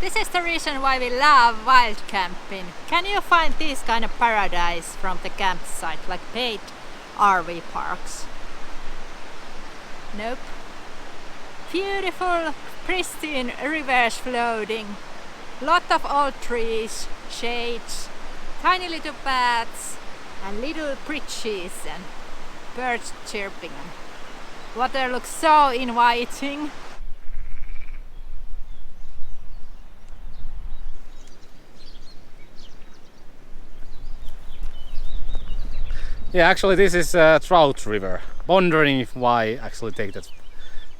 This is the reason why we love wild camping. Can you find this kind of paradise from the campsite, like paid RV parks? Nope. Beautiful, pristine rivers floating. Lot of old trees, shades, tiny little paths, and little bridges and birds chirping. Water looks so inviting. Yeah, actually this is a trout river. Wondering if why actually take that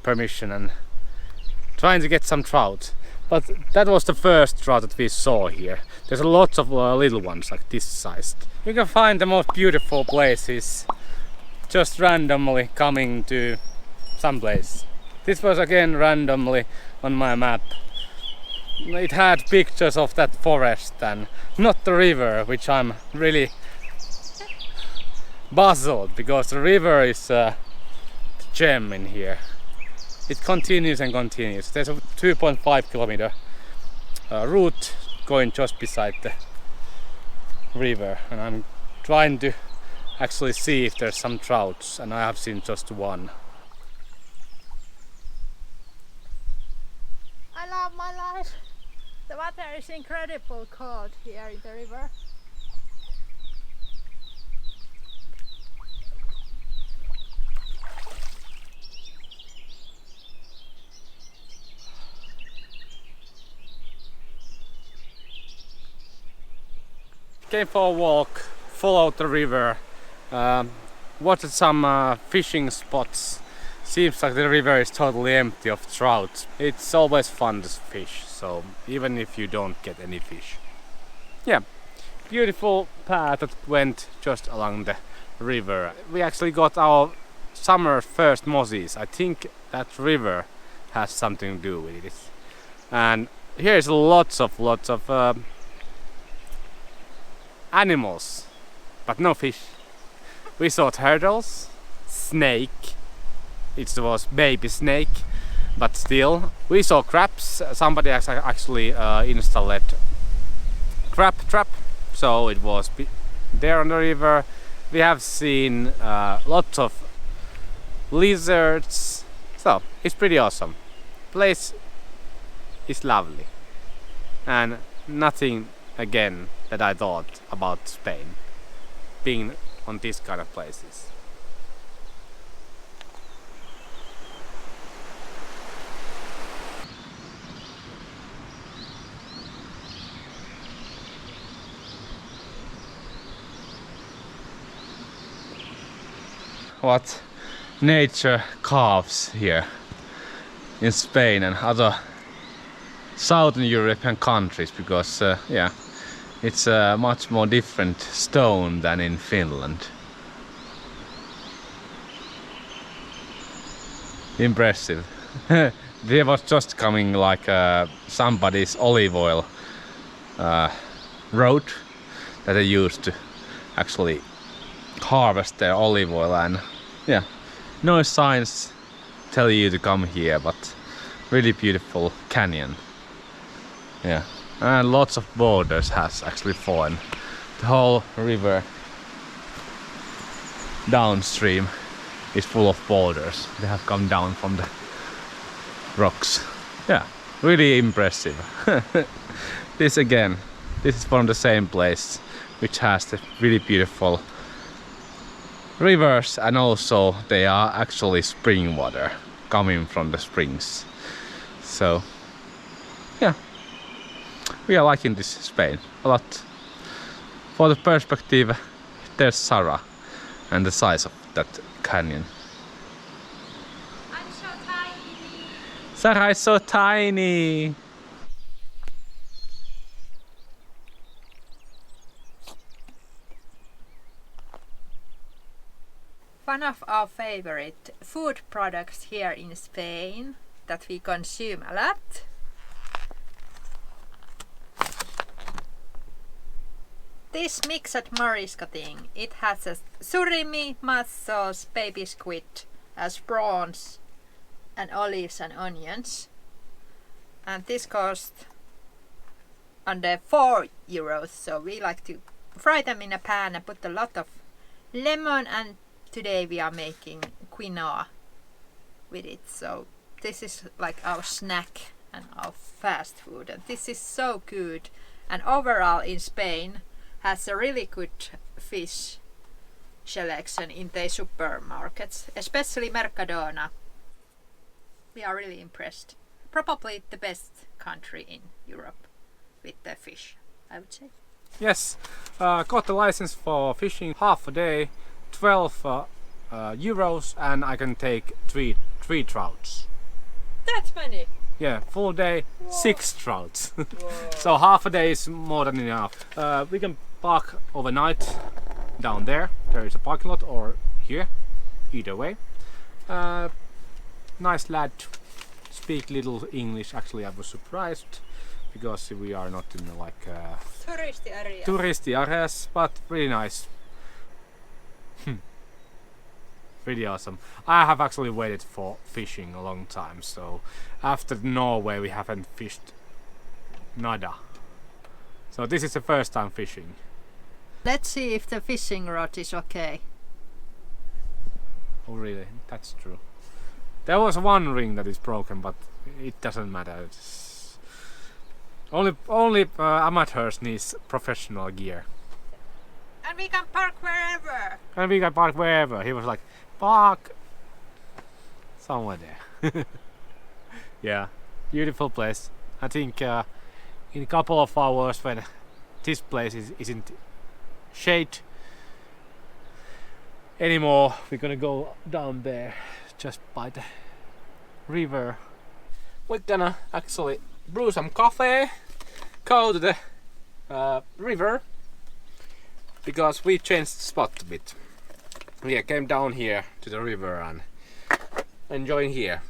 permission and trying to get some trout. But that was the first trout that we saw here. There's a lot of little ones like this sized. You can find the most beautiful places just randomly coming to some place. This was again randomly on my map. It had pictures of that forest and not the river, which I'm really puzzled because the river is the gem in here. It continues and continues. There's a 2.5 kilometer route going just beside the river, and I'm trying to actually see if there's some trouts, and I have seen just one. I love my life. The water is incredible cold here in the river. Came for a walk, followed the river, watched some fishing spots. Seems like the river is totally empty of trout. It's always fun to fish, so even if you don't get any fish. Yeah, beautiful path that went just along the river. We actually got our summer first mozzies. I think that river has something to do with it. And here's lots of animals, but no fish. We saw turtles, snake. It was baby snake, but still. We saw crabs. Somebody actually installed crab trap, so it was there on the river. We have seen lots of lizards, so it's pretty awesome. Place is lovely, and nothing again that I thought about Spain being on these kind of places. What nature carves here in Spain and other Southern European countries, because yeah, it's a much more different stone than in Finland. Impressive. There was just coming like somebody's olive oil road that they used to actually harvest their olive oil, and yeah, no signs tell you to come here, but really beautiful canyon. Yeah, and lots of boulders has actually fallen. The whole river downstream is full of boulders. They have come down from the rocks. Yeah, really impressive. This again, this is from the same place, which has the really beautiful rivers, and also they are actually spring water coming from the springs. So yeah, we are liking this Spain a lot. For the perspective, there's Sarah and the size of that canyon. I'm so tiny. Sarah is so tiny. One of our favorite food products here in Spain that we consume a lot. This mixed morisco thing, it has a surimi, mussels, baby squid, as prawns and olives and onions. And this costs under 4 euros. So we like to fry them in a pan and put a lot of lemon, and today we are making quinoa with it. So this is like our snack and our fast food, and this is so good. And overall in Spain has a really good fish selection in the supermarkets, especially Mercadona. We are really impressed. Probably the best country in Europe with the fish, I would say. Yes, got the license for fishing half a day, 12 euros, and I can take three trouts. That's many. Yeah, full day, Whoa. 6 trouts. So half a day is more than enough. We can park overnight down there. There is a parking lot, or here, either way. Nice lad, speak little English. Actually, I was surprised because we are not in like touristy areas, but really nice. Pretty awesome. I have actually waited for fishing a long time, so after Norway we haven't fished nada. So this is the first time fishing. Let's see if the fishing rod is okay. Oh really? That's true. There was one ring that is broken, but it doesn't matter. It's only amateurs need professional gear. And we can park wherever. And we can park wherever. He was like, park somewhere there. Yeah, beautiful place. I think in a couple of hours, when this place isn't shade anymore, we're gonna go down there just by the river. We're gonna actually brew some coffee, go to the river, because we changed the spot a bit. We came down here to the river and enjoying here.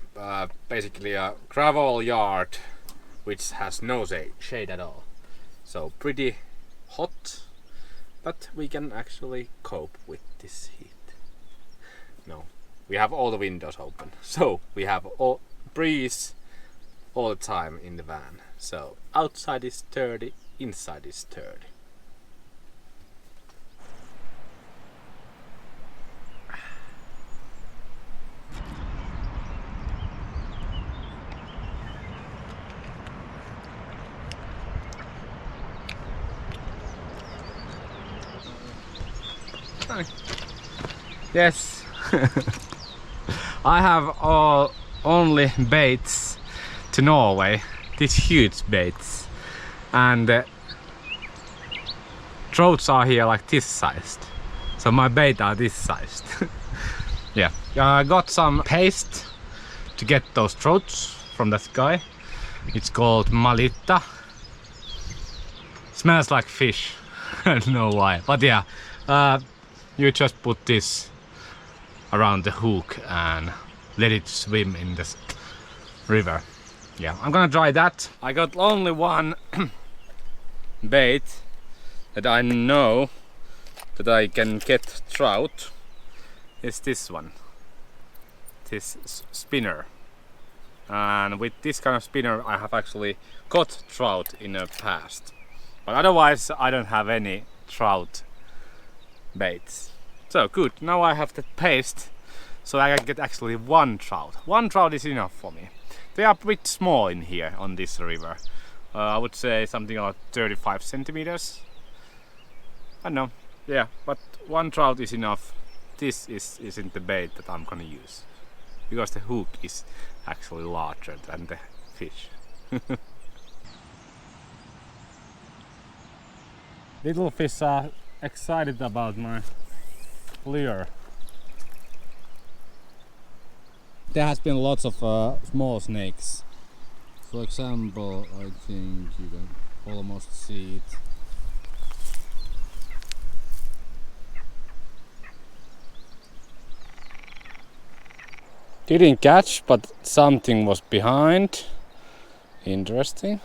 Basically a gravel yard which has no shade at all. So pretty hot, but we can actually cope with this heat. No, we have all the windows open, so we have all breeze all the time in the van. So outside is 30, inside is 30. Yes, I have only baits to Norway, these huge baits, and trouts are here like this sized, so my bait are this sized. Yeah, I got some paste to get those trouts from that guy. It's called malita. Smells like fish. I don't know why, but yeah, you just put this around the hook and let it swim in this river. Yeah, I'm gonna try that. I got only one bait that I know that I can get trout. Is this one, this spinner, and with this kind of spinner I have actually caught trout in the past, but otherwise I don't have any trout baits. So good, now I have the paste, so I can get actually one trout. One trout is enough for me. They are a bit small in here on this river. I would say something like 35 centimeters. I don't know, yeah, but one trout is enough. This isn't the bait that I'm gonna use, because the hook is actually larger than the fish. Little fish are excited about my lure. There has been lots of small snakes. For example, I think you can almost see it. Didn't catch, but something was behind. Interesting.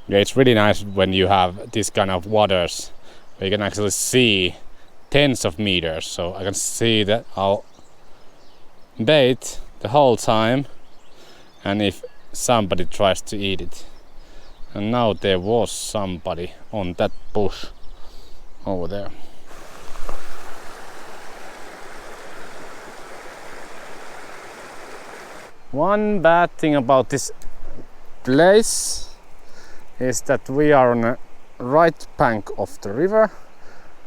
Yeah, it's really nice when you have this kind of waters where you can actually see tens of meters, so I can see that I'll bait the whole time, and if somebody tries to eat it. And now there was somebody on that bush over there. One bad thing about this place is that we are on the right bank of the river.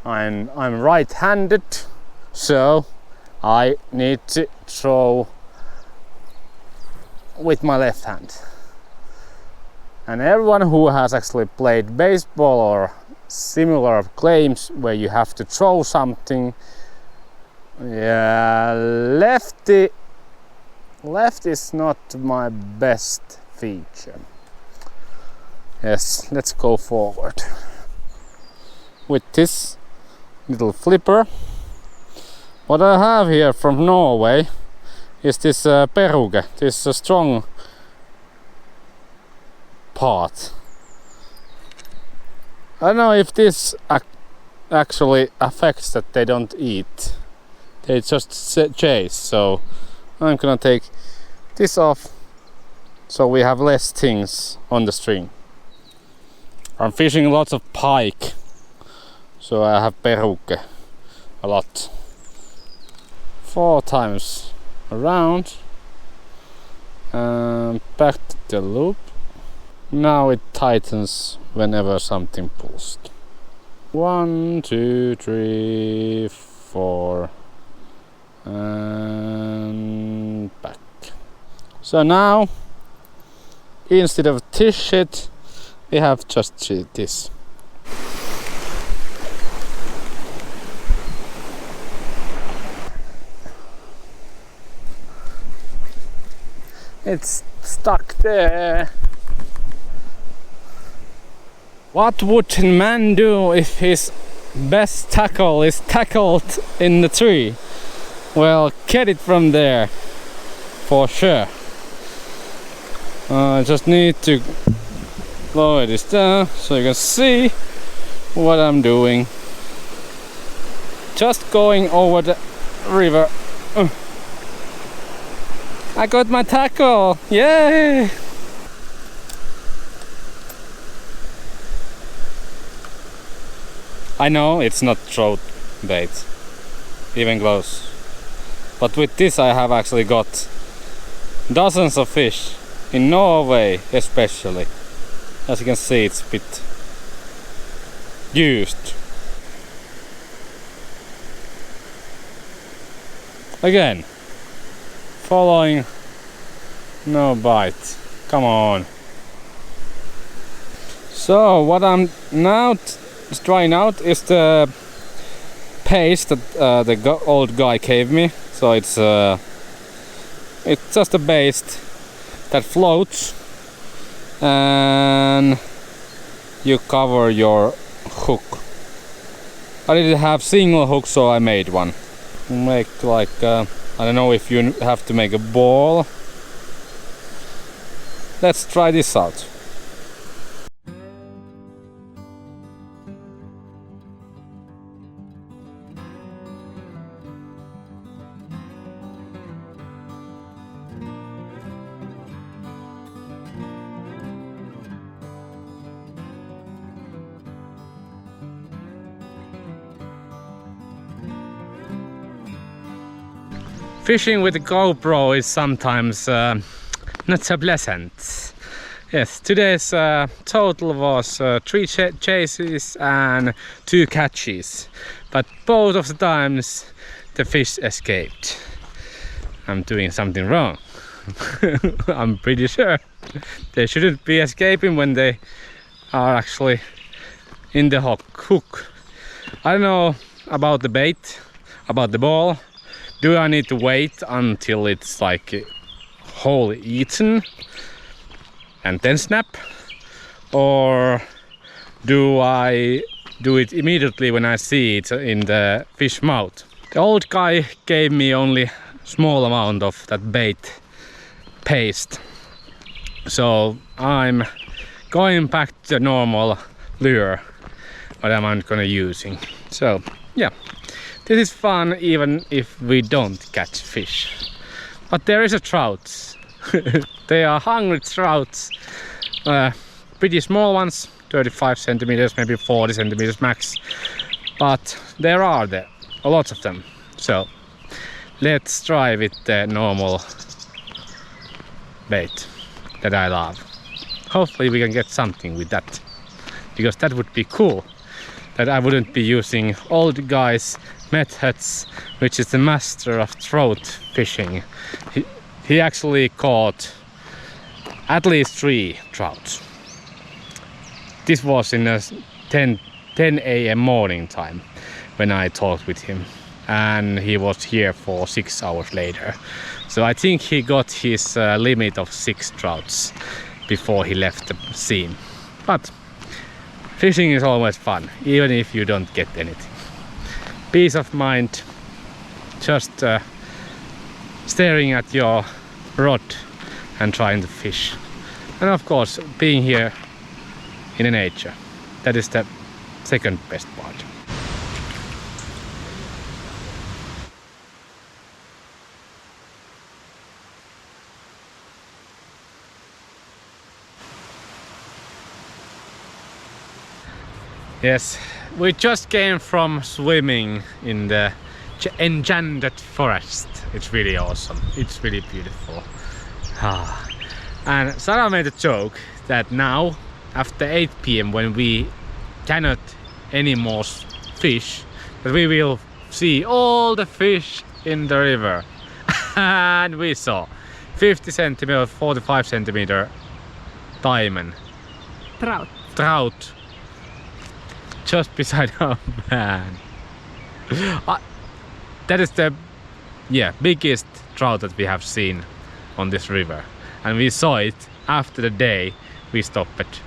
I'm right-handed, so I need to throw with my left hand. And everyone who has actually played baseball or similar games where you have to throw something, yeah, left is not my best feature. Yes, let's go forward. With this little flipper. What I have here from Norway is this peruke, this strong part. I don't know if this actually affects that they don't eat. They just chase, so I'm gonna take this off so we have less things on the string. I'm fishing lots of pike, so I have peruke a lot. 4 times around and back to the loop. Now it tightens whenever something pulls. 1, 2, 3, 4 and back. So now instead of this shit we have just this. It's stuck there. What would a man do if his best tackle is tackled in the tree? Well, get it from there, for sure. I just need to lower this down so you can see what I'm doing. Just going over the river. I got my tackle! Yay! I know it's not trout bait, even close. But with this I have actually got dozens of fish, in Norway especially. As you can see, it's a bit used. Again, following, no bite. Come on. So what I'm now trying out is the paste that the old guy gave me. So it's just a paste that floats, and you cover your hook. I didn't have single hook, so I made one. Make like I don't know if you have to make a ball. Let's try this out. Fishing with a GoPro is sometimes not so pleasant. Yes, today's total was 3 chases and 2 catches, but both of the times the fish escaped. I'm doing something wrong. I'm pretty sure they shouldn't be escaping when they are actually in the hook. I don't know about the bait, about the ball. Do I need to wait until it's like wholly eaten and then snap? Or do I do it immediately when I see it in the fish mouth? The old guy gave me only small amount of that bait paste. So I'm going back to the normal lure what I'm gonna using. So yeah, This is fun even if we don't catch fish. But there is a trout. They are hungry trouts. Pretty small ones, 35 centimeters, maybe 40 centimeters max. But there are a lot of them. So let's try with the normal bait that I love. Hopefully we can get something with that, because that would be cool. That I wouldn't be using old guys' methods, which is the master of trout fishing. He actually caught at least 3 trouts. This was in a 10 a.m. morning time when I talked with him, and he was here for 6 hours later. So I think he got his limit of 6 trouts before he left the scene. But fishing is always fun, even if you don't get anything. Peace of mind, just staring at your rod and trying to fish. And of course, being here in the nature. That is the second best part. Yes, we just came from swimming in the enchanted forest. It's really awesome. It's really beautiful. And Sarah made a joke that now, after 8 p.m, when we cannot anymore fish, that we will see all the fish in the river. And we saw 50 centimeter, 45 centimeter diamond. Trout. Just beside our van. That is the biggest trout that we have seen on this river, and we saw it after the day we stopped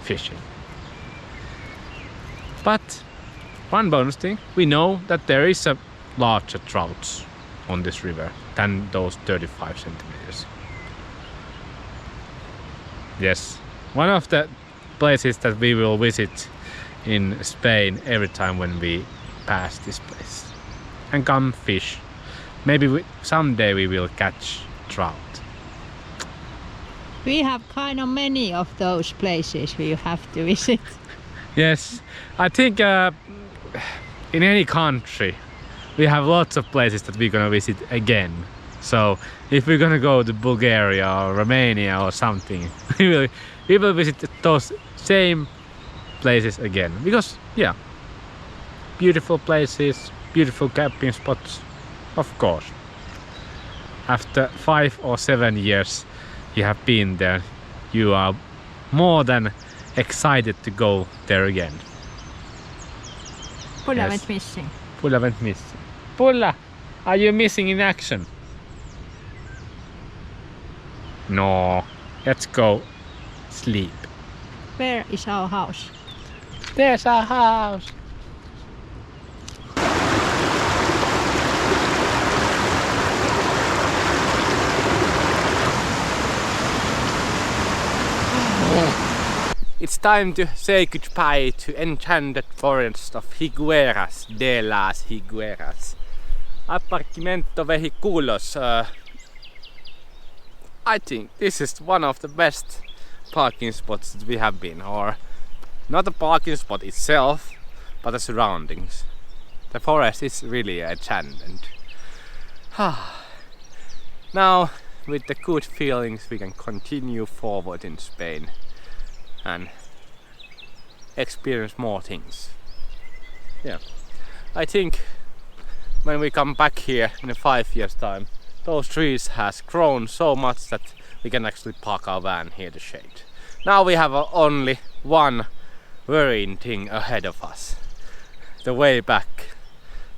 fishing. But one bonus thing, we know that there is a larger trouts on this river than those 35 centimeters. Yes, one of the places that we will visit in Spain every time when we pass this place and come fish. Maybe someday we will catch trout. We have kind of many of those places we have to visit. Yes, I think in any country we have lots of places that we're gonna visit again. So if we're gonna go to Bulgaria or Romania or something, we will visit those same places again, because beautiful places, beautiful camping spots, of course. After 5 or 7 years you have been there, you are more than excited to go there again. Pulla went missing. Pulla went missing. Pulla, are you missing in action? No, let's go sleep. Where is our house? There's our house. It's time to say goodbye to enchanted forest of Higueras, de las Higueras. Aparcamiento Vehiculos. I think this is one of the best parking spots that we have been, or not the parking spot itself, but the surroundings. The forest is really enchanted. Now, with the good feelings, we can continue forward in Spain and experience more things. Yeah, I think when we come back here in 5 years time, those trees has grown so much that we can actually park our van here to shade. Now we have only one worrying thing ahead of us, the way back,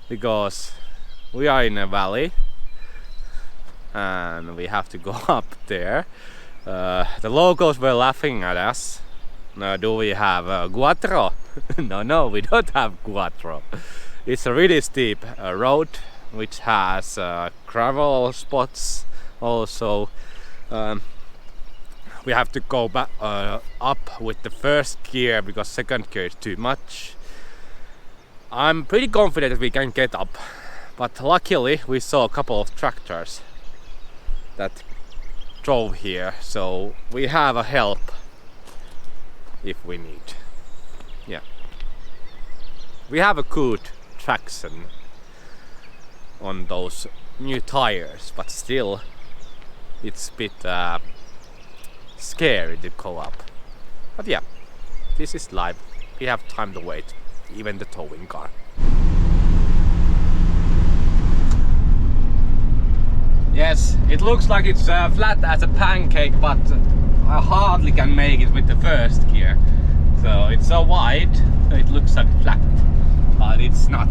because we are in a valley and we have to go up there. The locals were laughing at us. Do we have a Quattro? No, we don't have Quattro. It's a really steep road which has gravel spots also. We have to go back up with the first gear because second gear is too much. I'm pretty confident that we can get up, but luckily we saw a couple of tractors that drove here, so we have a help if we need. Yeah, we have a good traction on those new tires, but still it's a bit scary to go up. But yeah, this is life. We have time to wait, even the towing car. Yes, it looks like it's flat as a pancake, but I hardly can make it with the first gear. So it's so wide, it looks like flat, but it's not.